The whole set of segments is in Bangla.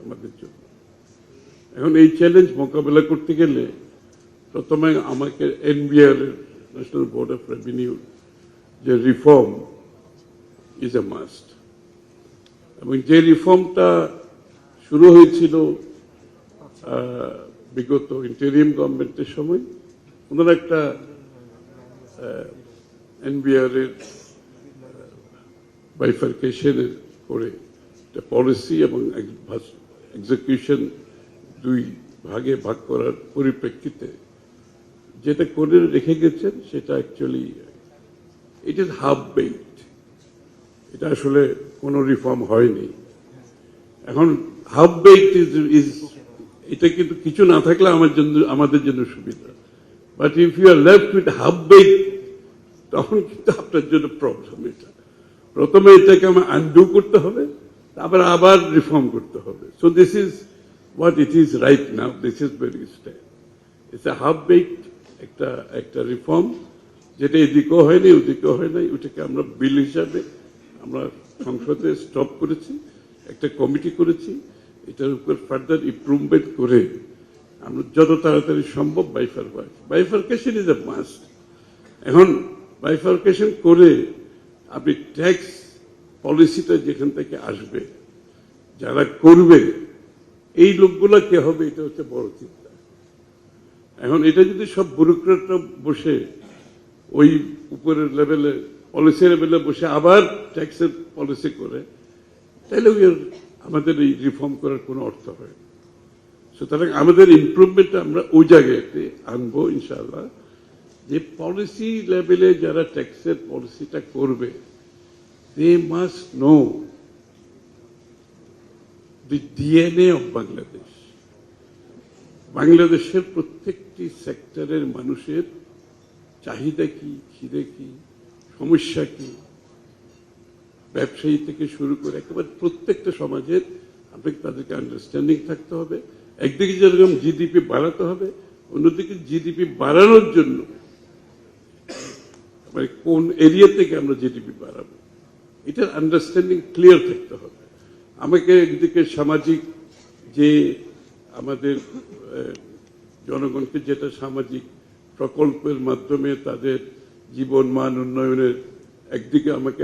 আমাদের জন্য। এখন এই চ্যালেঞ্জ মোকাবেলা করতে গেলে প্রথমে আমাকে NBR national board of revenue যে রিফর্ম ইজ এ মাস্ট, এবং যে রিফর্মটা শুরু হয়েছিল বিগত ইন্টেরিয়াম গভর্নমেন্টের সময়, ওনারা একটা এনবিআর এর বাইফার্কেশনের করে একটা পলিসি এবং এক্সিকিউশন দুই ভাগে ভাগ করার পরিপ্রেক্ষিতে যেটা করে রেখে গেছেন সেটা actually it is half baked. এটা আসলে কোনো রিফর্ম হয়নি। এখন হাফ বেকড ইজ এটা কিন্তু কিছু না থাকলে আমাদের জন্য সুবিধা, but if you are left with half baked তখন কিন্তু আপনার জন্য প্রবলেম। এটা প্রথমে এটাকে আমার আনডু করতে হবে, তারপর আবার রিফর্ম করতে হবে। So this is what it is right now. This is where we stand. It's a half-baked একটা রিফর্ম, যেটা এদিকেও হয়নি ওদিকেও হয় নাই। ওটাকে আমরা বিল হিসাবে আমরা সংসদে স্টপ করেছি, একটা কমিটি করেছি, এটার উপর ফার্দার ইমপ্রুভমেন্ট করে আমরা যত তাড়াতাড়ি সম্ভব বাইফার্কেশন ইজ এ মাস্ট। এখন বাইফার্কেশন করে আপনি ট্যাক্স পলিসিটা যেখান থেকে আসবে, যারা করবে এই লোকগুলা কে হবে, এটা হচ্ছে বড় চিন্তা। এখন এটা যদি সব ব্যুরোক্রেটরা বসে ওই উপরের লেভেলে পলিসি লেভেলে বসে আবার ট্যাক্সের পলিসি করে, তাহলে আমাদের এই রিফর্ম করার কোনো অর্থ হয় না। সুতরাং আমাদের ইমপ্রুভমেন্ট আমরা ওই জায়গাতে আনবো ইনশাআল্লাহ, যে পলিসি লেভেলে যারা ট্যাক্সের পলিসিটা করবে, they must know the DNA of Bangladesh. বাংলাদেশের প্রত্যেকটি সেক্টরের মানুষের চাহিদা কি, খিদে কি, সমস্যা কি, ব্যবসায়ী থেকে শুরু করে একেবারে প্রত্যেকটা সমাজের আপনাকে তাদেরকে আন্ডারস্ট্যান্ডিং থাকতে হবে। একদিকে যেরকম জিডিপি বাড়াতে হবে, অন্যদিকে জিডিপি বাড়ানোর জন্য মানে কোন এরিয়া থেকে আমরা জিডিপি বাড়াবো, এটার আন্ডারস্ট্যান্ডিং ক্লিয়ার থাকতে হবে। আমাকে একদিকে সামাজিক যে আমাদের জনগণকে যেটা সামাজিক প্রকল্পের মাধ্যমে তাদের জীবন মান উন্নয়নের, একদিকে আমাকে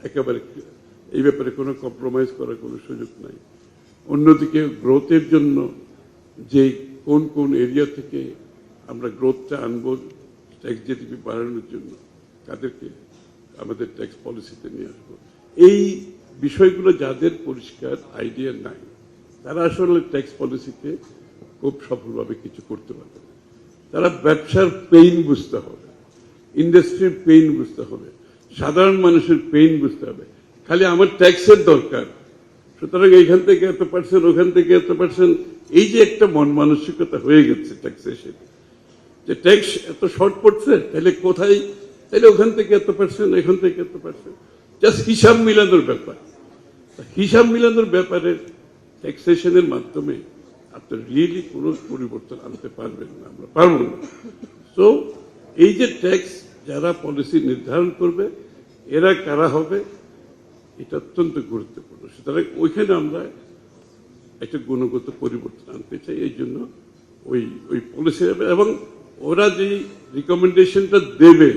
একেবারে এই ব্যাপারে কোনো কম্প্রোমাইজ করার কোনো সুযোগ নাই। অন্যদিকে গ্রোথের জন্য যে কোন কোন এরিয়া থেকে আমরা গ্রোথটা আনবো ট্যাক্স জিডিপি বাড়ানোর জন্য, তাদেরকে আমাদের ট্যাক্স পলিসিতে নিয়ে আসবো। এই বিষয়গুলো যাদের পরিষ্কার আইডিয়া নাই, তারা আসলে ট্যাক্স পলিসিতে খুব সফলভাবে কিছু করতে পারবে। তারা ব্যবসার পেইন বুঝতে হবে, ইন্ডাস্ট্রির পেইন বুঝতে হবে, সাধারণ মানুষের পেইন বুঝতে হবে। খালি আমার ট্যাক্সের দরকার, সুতরাং এইখান থেকে এত পার্সেন্ট, ওখান থেকে এত পার্সেন্ট, এই যে একটা মন মানসিকতা হয়ে গেছে ট্যাক্সেশন, যে ট্যাক্স এত শর্ট পড়ছে, তাহলে কোথায়, তাহলে ওখান থেকে এত পার্সেন্ট, এখান থেকে এত পার্সেন্ট, জাস্ট হিসাব মিলানোর ব্যাপার। হিসাব মিলানোর ব্যাপারে ট্যাক্সেশনের মাধ্যমে আপনি রিয়েলি কোনো পরিবর্তন আনতে পারবেন না, আমরা পারবো না। সো এই যে ট্যাক্স যারা পলিসি নির্ধারণ করবে, এরা কারা হবে, এটা অত্যন্ত গুরুত্বপূর্ণ। সুতরাং ওইখানে আমরা একটা গুণগত পরিবর্তন আনতে চাই। এই জন্য ওই পলিসি এবং ওরা যে রিকমেন্ডেশনটা দেবে,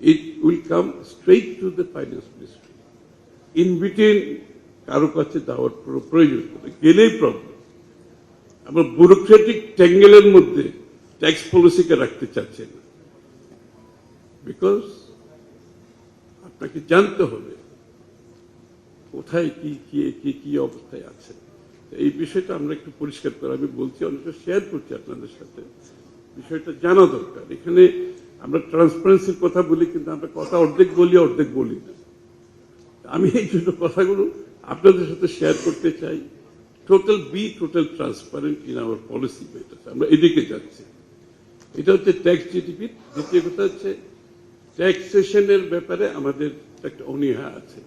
it will come straight to the finance ministry. In between কারো কাছে যাওয়ার প্রয়োজন গেলেই প্রবলেম। আমরা ব্যুরোক্রেটিক ট্যাঙ্গেলের মধ্যে ট্যাক্স পলিসিকে রাখতে চাচ্ছি না, বিকজ আপনাকে জানতে হবে কোথায় কি কি কি অবস্থায় আছে। এই বিষয়টা আমরা একটু পরিষ্কার করে, আমি বলছি, অনেকটা শেয়ার করছি আপনাদের সাথে, বিষয়টা জানা দরকার। এখানে আমরা ট্রান্সপারেন্সির কথা বলি, কিন্তু আমরা কথা অর্ধেক বলি, অর্ধেক বলি না। আমি এই জন্য কথাগুলো আপনাদের সাথে শেয়ার করতে চাই। Total transparent in our policy matters, আমরা এদিকে যাচ্ছি। এটা হচ্ছে ট্যাক্স জিডিপির। দ্বিতীয় কথা হচ্ছে ট্যাক্সেশনের ব্যাপারে আমাদের একটা অনীহা আছে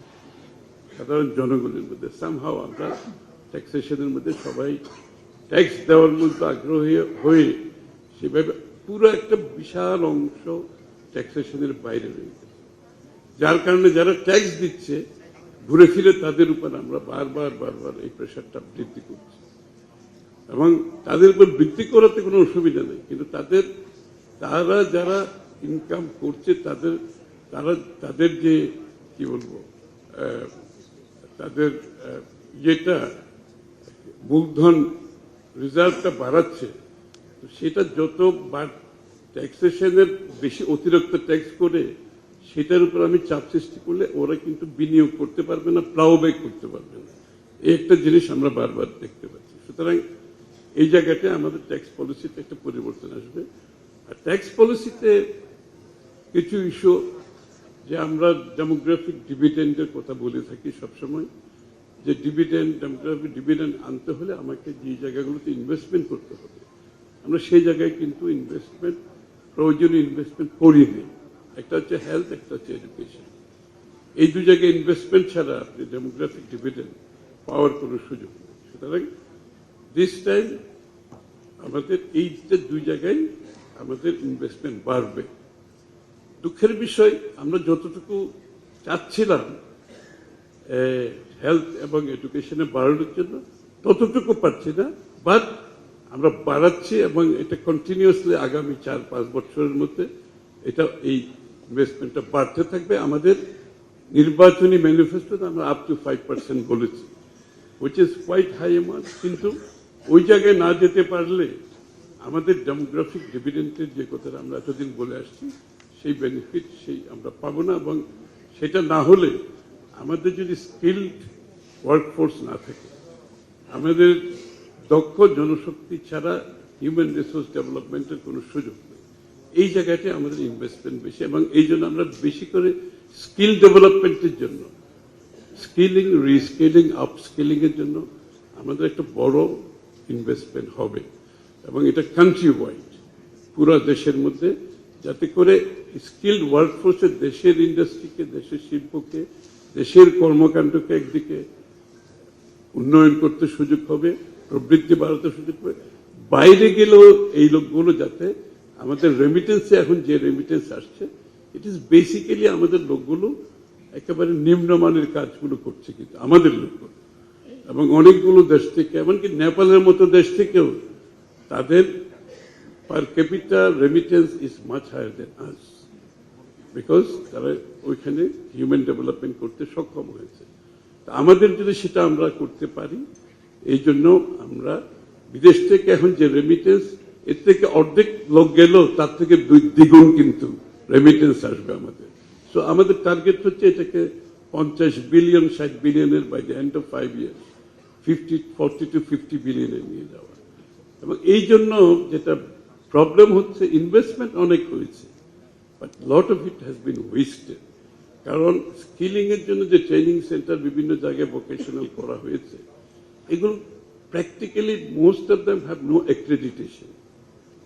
সাধারণ জনগণের মধ্যে। সামহাও আমরা ট্যাক্সেশনের মধ্যে সবাই ট্যাক্স দেওয়ার মধ্যে আগ্রহী হয়ে সেভাবে পুরো একটা বিশাল অংশ ট্যাক্সেশনের বাইরে রয়ে গেছে, যার কারণে যারা ট্যাক্স দিচ্ছে ঘুরে ফিরে তাদের উপর আমরা বারবার এই প্রেশারটা বৃদ্ধি করছি, এবং তাদের উপর বৃদ্ধি করাতে কোনো অসুবিধা নেই, কিন্তু তারা যারা ইনকাম করছে তাদের যে কি বলবো তাদের যেটা মূলধন রিজার্ভটা বাড়াচ্ছে, তো সেটা যত ট্যাক্সেশনের বেশি অতিরিক্ত ট্যাক্স করে সেটার উপর আমি চাপ সৃষ্টি করলে ওরা কিন্তু বিনিয়োগ করতে পারবে না, প্লাউব্যাক করতে পারবে না। এই একটা জিনিস আমরা বারবার দেখতে পাচ্ছি। সুতরাং এই জায়গাতে আমাদের ট্যাক্স পলিসিতে একটা পরিবর্তন আসবে। আর ট্যাক্স পলিসিতে কিছু ইস্যু, যে আমরা ডেমোগ্রাফিক ডিভিডেন্ডের কথা বলে থাকি সবসময়, যে ডেমোগ্রাফিক ডিভিডেন্ড আনতে হলে আমাকে যে জায়গাগুলোতে ইনভেস্টমেন্ট করতে হবে, আমরা সেই জায়গায় কিন্তু প্রয়োজনীয় ইনভেস্টমেন্ট করিনি। একটা হচ্ছে হেলথ, একটা হচ্ছে এডুকেশন। এই দু জায়গায় ইনভেস্টমেন্ট ছাড়া আপনি ডেমোগ্রাফিক ডিভিডেন্ড পাওয়ার কোনো সুযোগ নেই। সুতরাং দিস টাইম আমাদের এই দুই জায়গায় আমাদের ইনভেস্টমেন্ট বাড়বে। দুঃখের বিষয়, আমরা যতটুকু চাচ্ছিলাম হেলথ এবং এডুকেশনে বাড়ানোর জন্য ততটুকু পাচ্ছি না, বাট আমরা বাড়াচ্ছি এবং এটা কন্টিনিউয়াসলি আগামী 4-5 বছরের মধ্যে এই ইনভেস্টমেন্টটা বাড়তে থাকবে। আমাদের নির্বাচনী ম্যানিফেস্টোতে আমরা আপ টু 5% বলেছি, which is quite high amount, কিন্তু ওই জায়গায় না যেতে পারলে আমাদের ডেমোগ্রাফিক ডিভিডেন্টের যে কথাটা আমরা এতদিন বলে আসছি সেই বেনিফিট আমরা পাবো না। এবং সেটা না হলে আমাদের যদি স্কিলড ওয়ার্কফোর্স না থাকে, আমাদের দক্ষ জনশক্তি ছাড়া হিউম্যান রিসোর্স ডেভেলপমেন্টের কোনো সুযোগ নেই। এই জায়গাতে আমাদের ইনভেস্টমেন্ট বেশি, এবং এই জন্য আমরা বেশি করে স্কিল ডেভেলপমেন্টের জন্য, স্কিলিং, রিস্কিলিং, আপস্কিলিং এর জন্য আমাদের একটা বড় ইনভেস্টমেন্ট হবে, এবং এটা কান্ট্রি ওয়াইড পুরো দেশের মধ্যে, যাতে করে স্কিলড ওয়ার্কফোর্সের দেশের ইন্ডাস্ট্রিকে, দেশের শিল্পকে, দেশের কর্মকাণ্ডকে একদিকে উন্নয়ন করতে সুযোগ হবে, প্রবৃদ্ধি বাড়াতে সুযোগ হবে, বাইরে গেলেও এই লোকগুলো যাতে আমাদের রেমিটেন্সে এখন যে রেমিটেন্স আসছে, ইট ইজ বেসিক্যালি আমাদের লোকগুলো একেবারে নিম্নমানের কাজগুলো করছে, কিন্তু আমাদের লোকগুলো, এবং অনেকগুলো দেশ থেকে, এমনকি নেপালের মতো দেশ থেকেও তাদের per capita remittance is much higher than us, because তারা ওইখানে হিউম্যান ডেভেলপমেন্ট করতে সক্ষম হয়েছে। আমাদের যদি সেটা আমরা করতে পারি, এই জন্য আমরা বিদেশ থেকে এখন যে রেমিটেন্স, এর থেকে অর্ধেক লোক গেল, তার থেকে দ্বিগুণ কিন্তু রেমিটেন্স আসবে আমাদের। সো আমাদের টার্গেট হচ্ছে এটাকে 50 বিলিয়ন, 60 বিলিয়নের by the end of 5 years 40 to 50 বিলিয়নে নিয়ে যাওয়া। এবং এই জন্য যেটা প্রবলেম হচ্ছে, ইনভেস্টমেন্ট অনেক হয়েছে, but lot of it has been wasted. কারণ স্কিলিং এর জন্য যে ট্রেনিং সেন্টার বিভিন্ন জায়গায় ভোকেশনাল করা হয়েছে, এগুলো practically most of them have no accreditation,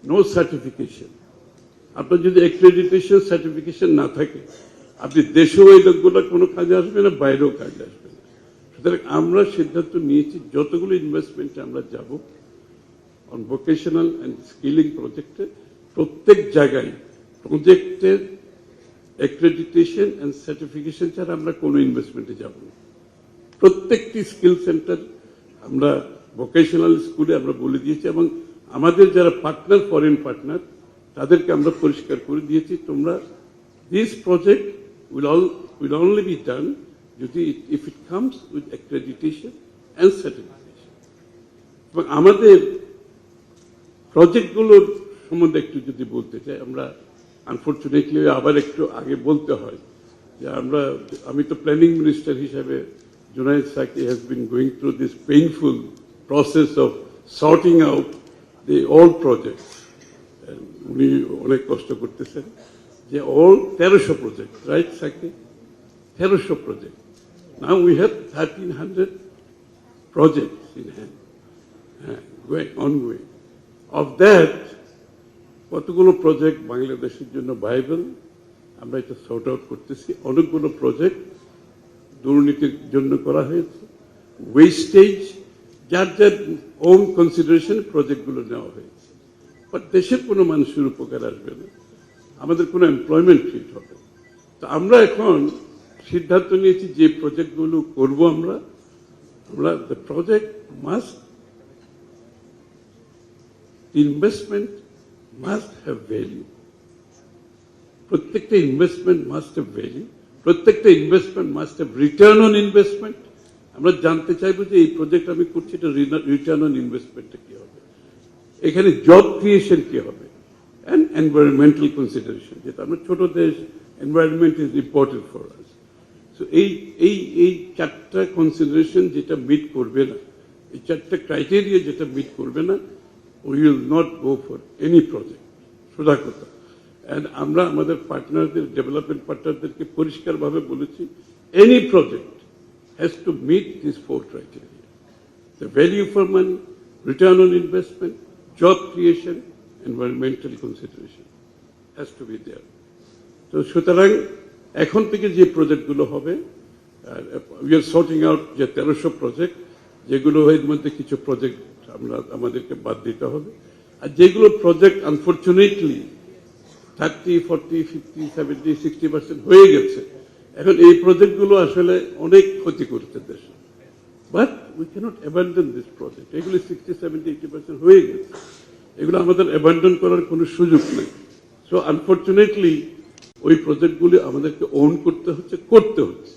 no certification. আপনার যদি অ্যাক্রেডিটেশন, সার্টিফিকেশন না থাকে, আপনি দেশেও এই লোকগুলো কোনো কাজে আসবে না, বাইরেও কাজে আসবে না। সুতরাং আমরা সিদ্ধান্ত নিয়েছি, যতগুলো ইনভেস্টমেন্টে আমরা যাব অন ভোকেশনাল অ্যান্ড স্কিলিং প্রজেক্টে, প্রত্যেক জায়গায় প্রজেক্টের অ্যাক্রেডিটেশন অ্যান্ড সার্টিফিকেশন ছাড়া আমরা কোনো ইনভেস্টমেন্টে যাব না। প্রত্যেকটি স্কিল সেন্টার আমরা ভোকেশনাল স্কুলে আমরা বলে দিয়েছি, এবং আমাদের যারা পার্টনার, ফরেন পার্টনার, তাদেরকে আমরা পরিষ্কার করে দিয়েছি, তোমরা this project will only be done if it comes with accreditation and certification. এবং আমাদের প্রজেক্টগুলোর সম্বন্ধে একটু যদি বলতে চাই, আমরা আনফর্চুনেটলি আবার একটু আগে বলতে হয় যে আমি তো প্ল্যানিং মিনিস্টার হিসেবে, Junaid Saki has been going through this painful process of sorting out the old projects. উনি অনেক কষ্ট করতেছেন যে all 1300 projects, right Saki? 1300 projects. Now we have 1300 projects in hand, ongoing. Of that, কতগুলো প্রজেক্ট বাংলাদেশের জন্য ভাইবেল, আমরা এটা সর্ট আউট করতেছি। অনেকগুলো প্রজেক্ট দুর্নীতির জন্য করা হয়েছে, ওয়েস্টেজ, যার যার ওন কনসিডারেশন প্রজেক্টগুলো নেওয়া হয়েছে। বাট দেশের কোনো মানুষের উপকার আসবে না, আমাদের কোনো এমপ্লয়মেন্ট ক্রিয়েট হবে। তো আমরা এখন সিদ্ধান্ত নিয়েছি যে প্রজেক্টগুলো করব আমরা the project must investment must have value. প্রত্যেকটা ইনভেস্টমেন্ট মাস্ট হ্যাভ ভ্যালু, প্রত্যেকটা investment must have return on investment. আমরা জানতে চাইবো যে এই প্রজেক্ট আমি করছি এটা রিটার্ন অন ইনভেস্টমেন্টটা কি হবে, এখানে জব ক্রিয়েশন কি হবে, অ্যান্ড এনভায়রনমেন্টাল কনসিডারেশন, যেটা আমরা ছোট দেশ, environment is important for us. So এই চারটা কনসিডারেশন যেটা মিট করবে না, এই চারটা ক্রাইটেরিয়া যেটা মিট করবে না, we will not go for any project, সোজা কথা। অ্যান্ড আমরা আমাদের পার্টনারদের, ডেভেলপমেন্ট পার্টনারদেরকে পরিষ্কারভাবে বলেছি, any project has to meet this 4 criteria: the value for money, return on investment, job creation, environmental consideration has to be there. তো সুতরাং এখন থেকে যে প্রজেক্টগুলো হবে, উই আর সর্টিং আউট যে 1300 প্রজেক্ট, যেগুলো এর মধ্যে কিছু প্রজেক্ট আমাদেরকে বাদ দিতে হবে, আর যেগুলো প্রজেক্ট আনফর্চুনেটলি 30, 40, 50, 70, 60% হয়ে গেছে, এখন এই প্রজেক্টগুলো আসলে অনেক ক্ষতি করছে দেশে, but we cannot abandon this project. এগুলো 60, 70, 80% হয়ে গেছে, এগুলো আমাদের অ্যাবান্ডন করার কোনো সুযোগ নেই। সো আনফর্চুনেটলি ওই প্রজেক্টগুলি আমাদেরকে ওন করতে হচ্ছে।